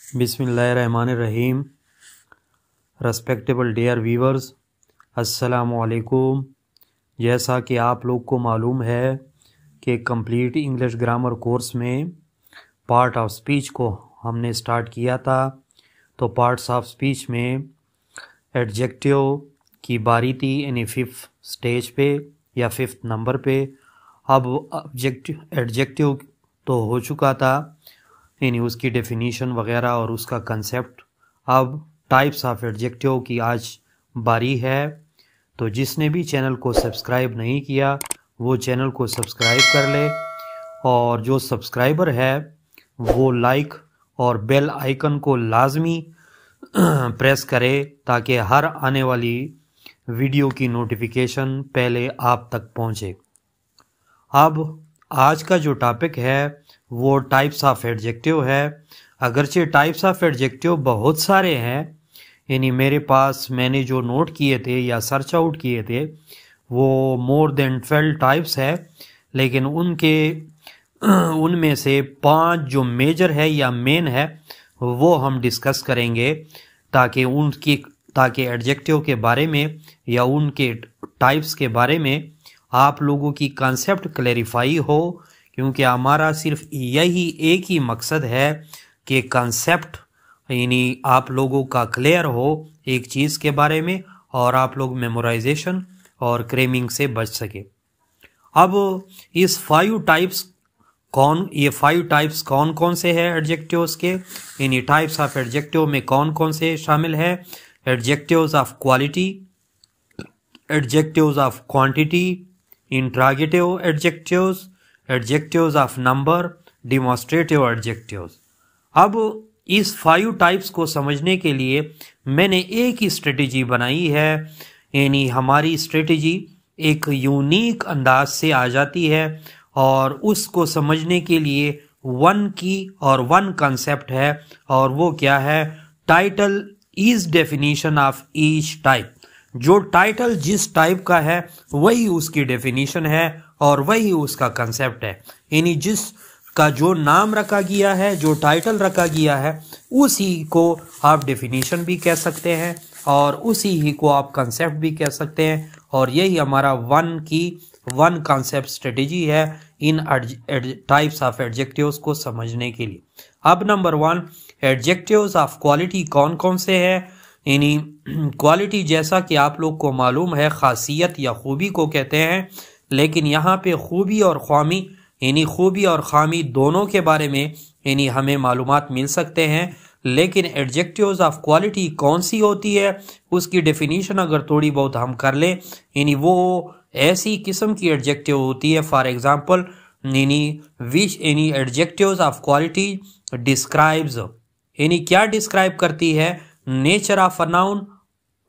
बिस्मिल्लाहिर्रहमानिर्रहीम। Respectable dear viewers, अस्सलामुअलैकुम। जैसा कि आप लोग को मालूम है कि कंप्लीट इंग्लिश ग्रामर कोर्स में पार्ट ऑफ स्पीच को हमने स्टार्ट किया था। तो पार्ट्स ऑफ स्पीच में एडजेक्टिव की बारी थी, यानी 5th स्टेज पे या 5th नंबर पे। अब एडजेक्टिव तो हो चुका था, यानी उसकी डेफिनीशन वगैरह और उसका कंसेप्ट। अब टाइप्स ऑफ एडजेक्टिव की आज बारी है। तो जिसने भी चैनल को सब्सक्राइब नहीं किया वो चैनल को सब्सक्राइब कर ले, और जो सब्सक्राइबर है वो लाइक और बेल आइकन को लाजमी प्रेस करे ताकि हर आने वाली वीडियो की नोटिफिकेशन पहले आप तक पहुंचे। अब आज का जो टॉपिक है वो टाइप्स ऑफ एडजेक्टिव है। अगरचे टाइप्स ऑफ एडजेक्टिव बहुत सारे हैं, यानी मेरे पास मैंने जो नोट किए थे या सर्च आउट किए थे वो मोर देन 12 टाइप्स है, लेकिन उनमें से 5 जो मेजर है या मेन है वो हम डिस्कस करेंगे, ताकि एडजेक्टिव के बारे में या उनके टाइप्स के बारे में आप लोगों की कंसेप्ट क्लैरिफाई हो। क्योंकि हमारा सिर्फ यही एक ही मकसद है कि कंसेप्ट यानी आप लोगों का क्लियर हो एक चीज़ के बारे में, और आप लोग मेमोराइजेशन और क्रेमिंग से बच सके। अब इस 5 टाइप्स कौन कौन से हैं एडजेक्टिव्स के, यानी टाइप्स ऑफ एडजेक्टिव में कौन कौन से शामिल है। Adjectives of quality, adjectives of quantity, interrogative adjectives of number, demonstrative adjectives. अब इस 5 टाइप्स को समझने के लिए मैंने एक ही स्ट्रेटेजी बनाई है, यानी हमारी स्ट्रेटेजी एक यूनिक अंदाज से आ जाती है, और उसको समझने के लिए 1 की और 1 कंसेप्ट है, और वो क्या है, title is definition of each type. जो टाइटल जिस टाइप का है वही उसकी डेफिनेशन है और वही उसका कंसेप्ट है, यानी जिसका जो नाम रखा गया है, जो टाइटल रखा गया है, उसी को आप डेफिनेशन भी कह सकते हैं और उसी ही को आप कंसेप्ट भी कह सकते हैं। और यही हमारा 1 कंसेप्ट स्ट्रेटेजी है इन टाइप्स ऑफ एडजेक्टिव्स को समझने के लिए। अब नंबर 1, एडजेक्टिव्स ऑफ क्वालिटी कौन कौन से हैं। यानी क्वालिटी जैसा कि आप लोग को मालूम है खासियत या खूबी को कहते हैं, लेकिन यहाँ पे खूबी और खामी यानी खूबी और खामी दोनों के बारे में यानी हमें मालूमात मिल सकते हैं। लेकिन एडजेक्टिव्स ऑफ क्वालिटी कौन सी होती है उसकी डेफिनेशन अगर थोड़ी बहुत हम कर ले, यानी वो ऐसी किस्म की एडजेक्टिव होती है, फॉर एग्जांपल यानी एडजेक्टिव्स ऑफ क्वालिटी डिस्क्राइब्स, यानी क्या डिस्क्राइब करती है, नेचर ऑफ अ नाउन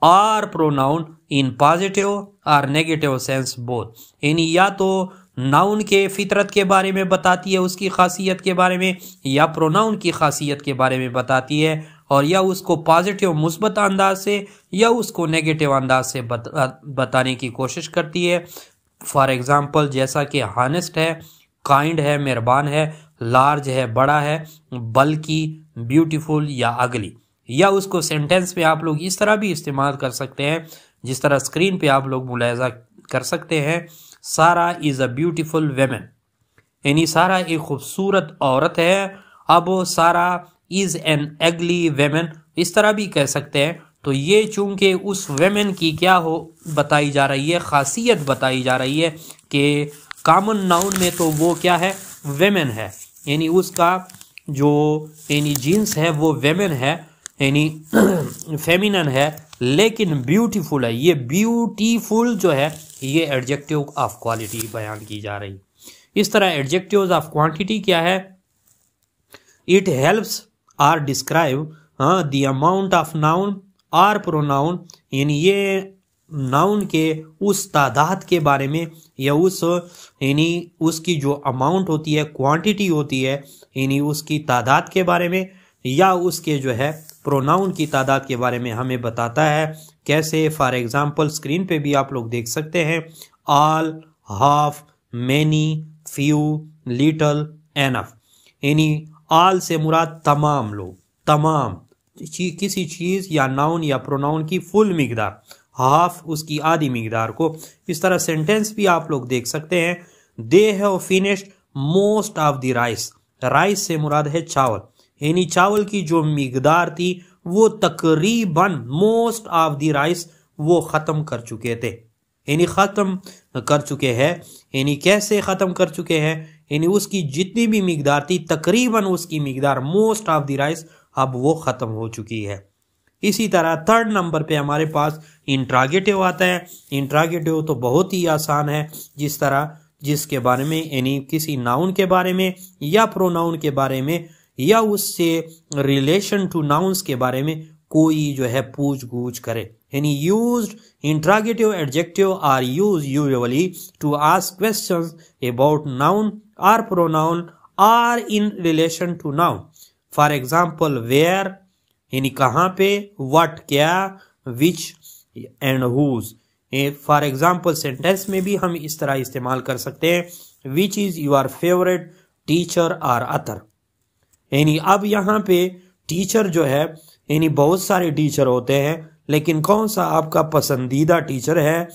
और प्रोनाउन इन पॉजिटिव और नेगेटिव सेंस बोथ। यानी या तो नाउन के फितरत के बारे में बताती है, उसकी खासियत के बारे में, या प्रोनाउन की खासियत के बारे में बताती है, और या उसको पॉजिटिव मुस्बत अंदाज से या उसको नेगेटिव अंदाज से बताने की कोशिश करती है। फॉर एग्जांपल जैसा कि हॉनेस्ट है, काइंड है, मेहरबान है, लार्ज है, बड़ा है, बल्कि, ब्यूटीफुल या अगली। या उसको सेंटेंस में आप लोग इस तरह भी इस्तेमाल कर सकते हैं जिस तरह स्क्रीन पे आप लोग मुलाहिजा कर सकते हैं, सारा इज अ ब्यूटीफुल वेमेन, यानी सारा एक खूबसूरत औरत है। अब सारा इज एन एगली वेमेन इस तरह भी कह सकते हैं। तो ये चूंकि उस वेमेन की क्या हो बताई जा रही है, खासियत बताई जा रही है कि कॉमन नाउन में तो वो क्या है, वेमेन है, यानी उसका जो यानी जीन्स है वो वेमेन है, यानी फेमिनन है, लेकिन ब्यूटीफुल है। ये ब्यूटीफुल जो है ये एडजेक्टिव ऑफ क्वालिटी बयान की जा रही। इस तरह एडजेक्टिव्स ऑफ क्वांटिटी क्या है, it helps or describe the amount of noun और प्रोनाउन, यानी ये नाउन के उस तादाद के बारे में या यानी उसकी जो अमाउंट होती है, क्वांटिटी होती है, यानी उसकी तादाद के बारे में, या उसके जो है प्रोनाउन की तादाद के बारे में हमें बताता है। कैसे, फॉर एग्जांपल स्क्रीन पे भी आप लोग देख सकते हैं, all, half, many, few, little, enough, यानी ऑल से मुराद तमाम लोग, तमाम किसी चीज़ या नाउन या प्रोनाउन की फुल मिकदार, हाफ उसकी आधी मिकदार को। इस तरह सेंटेंस भी आप लोग देख सकते हैं, they have finished most of the rice. Rice से मुराद है चावल, यानी चावल की जो मिकदार थी वो तकरीबन मोस्ट ऑफ द राइस वो ख़त्म कर चुके थे, यानी ख़त्म कर चुके हैं। यानी कैसे ख़त्म कर चुके हैं, यानी उसकी जितनी भी मिकदार थी तकरीबन उसकी मिकदार मोस्ट ऑफ द राइस अब वो ख़त्म हो चुकी है। इसी तरह थर्ड नंबर पे हमारे पास इंट्रागेटिव आता है। इंट्रागेटिव तो बहुत ही आसान है, जिसके बारे में यानी किसी नाउन के बारे में या प्रोनाउन के बारे में या उससे रिलेशन टू नाउन्स के बारे में कोई जो है पूछ गूछ करे। यानी used interrogative adjective are use usually to ask questions about noun और pronoun are in relation to noun. For example where यानी कहाँ पे, व्हाट क्या, which and whose. For example sentence में भी हम इस तरह इस्तेमाल कर सकते हैं, which is your favourite teacher और अथर। यानी अब यहाँ पे टीचर जो है यानी बहुत सारे टीचर होते हैं, लेकिन कौन सा आपका पसंदीदा टीचर है,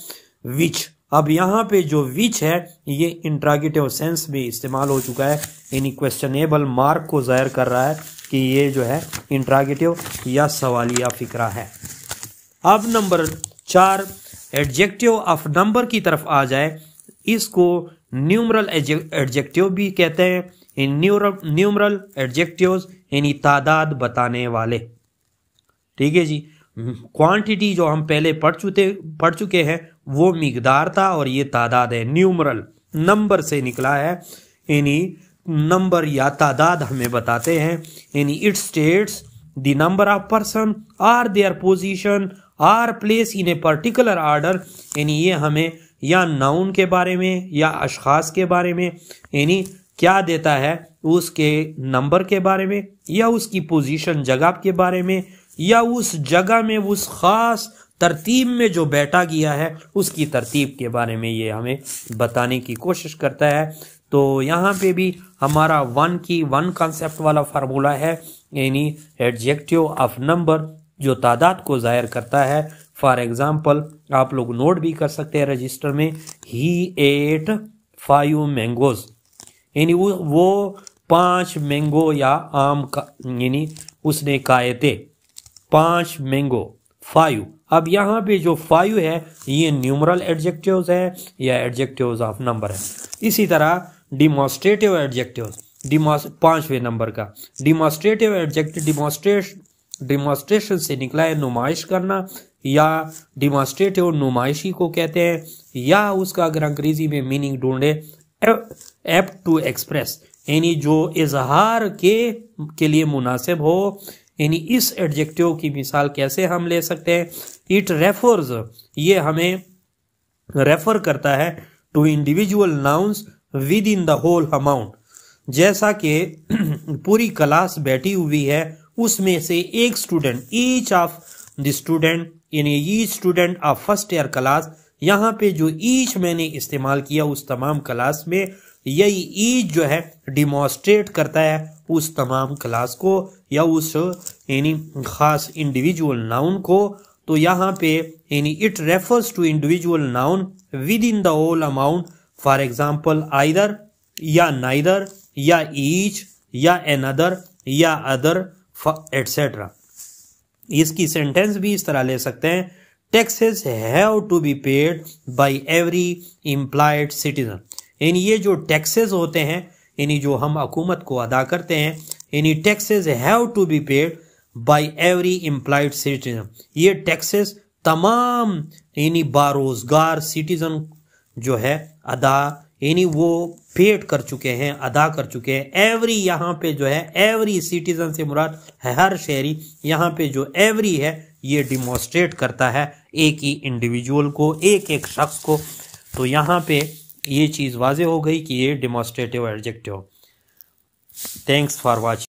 विच। अब यहाँ पे जो विच है ये इंट्रागेटिव सेंस में इस्तेमाल हो चुका है, यानी क्वेश्चनेबल मार्क को जाहिर कर रहा है कि ये जो है इंट्रागेटिव या सवालिया फिक्रा है। अब नंबर 4 एडजेक्टिव ऑफ नंबर की तरफ आ जाए, इसको न्यूमरल एडजेक्टिव भी कहते हैं। इन न्यूमरल एडजेक्टिव्स यानी तादाद बताने वाले, ठीक है जी। क्वांटिटी जो हम पहले पढ़ चुके हैं वो मिकदार था और ये तादाद है। न्यूमरल नंबर से निकला है, यानी नंबर या तादाद हमें बताते हैं। यानी it states the number of person or their position or place in a particular order. यानी ये हमें या नाउन के बारे में या अशखास के बारे में यानी क्या देता है, उसके नंबर के बारे में या उसकी पोजीशन जगह के बारे में या उस जगह में उस खास तरतीब में जो बैठा गया है उसकी तरतीब के बारे में ये हमें बताने की कोशिश करता है। तो यहाँ पे भी हमारा वन कॉन्सेप्ट वाला फार्मूला है, यानी एडजेक्टिव ऑफ नंबर जो तादाद को जाहिर करता है। फॉर एग्जाम्पल आप लोग नोट भी कर सकते हैं रजिस्टर में, ही एट 5 मैंगोज, यानी वो 5 मैंगो या आम का यानी उसने खाए थे 5 मैंगो 5। अब यहाँ पे जो 5 है ये न्यूमरल एडजेक्टिव्स है या एडजेक्टिव्स ऑफ नंबर है। इसी तरह डिमॉन्स्ट्रेटिव एडजेक्टिव्स 5वें नंबर का डिमॉन्स्ट्रेटिव एडजेक्टिव डिमॉन्स्ट्रेशन से निकला है नुमाइश करना, या डिमॉन्स्ट्रेटिव नुमाइशी को कहते हैं, या उसका अगर अंग्रेजी में मीनिंग ढूंढे एप्ट टू एक्सप्रेस, यानी जो इजहार के लिए मुनासिब हो। यानी इस एडजेक्टिव की मिसाल कैसे हम ले सकते हैं, इट रेफर्स, ये हमें रेफर करता है to individual nouns within the whole amount. जैसा कि पूरी क्लास बैठी हुई है उसमें से एक student, each of the student यानी each student of first year class, यहाँ पे जो ईच मैंने इस्तेमाल किया उस तमाम क्लास में, यही ईच जो है डिमॉन्स्ट्रेट करता है उस तमाम क्लास को या उस यानी खास इंडिविजुअल नाउन को। तो यहाँ पे यानी it refers to individual noun within the whole amount. For example either या नाइदर या ईच या एनदर या अदर एटसेट्रा। इसकी सेंटेंस भी इस तरह ले सकते हैं, taxes have to be paid by every employed citizen. यानी ये जो टैक्सेस होते हैं यानी जो हम हुकूमत को अदा करते हैं, यानी taxes have to be paid by every employed citizen. ये टैक्सेस तमाम यानी बारोजगार सिटीजन जो है अदा यानी वो पेड कर चुके हैं, अदा कर चुके हैं। एवरी यहाँ पे जो है एवरी सिटीजन से मुराद है हर शहरी, यहाँ पे जो एवरी है ये डिमॉन्स्ट्रेट करता है एक ही इंडिविजुअल को, एक शख्स को। तो यहाँ पे ये चीज़ वाज़े हो गई कि ये demonstrative adjective. Thanks for watching.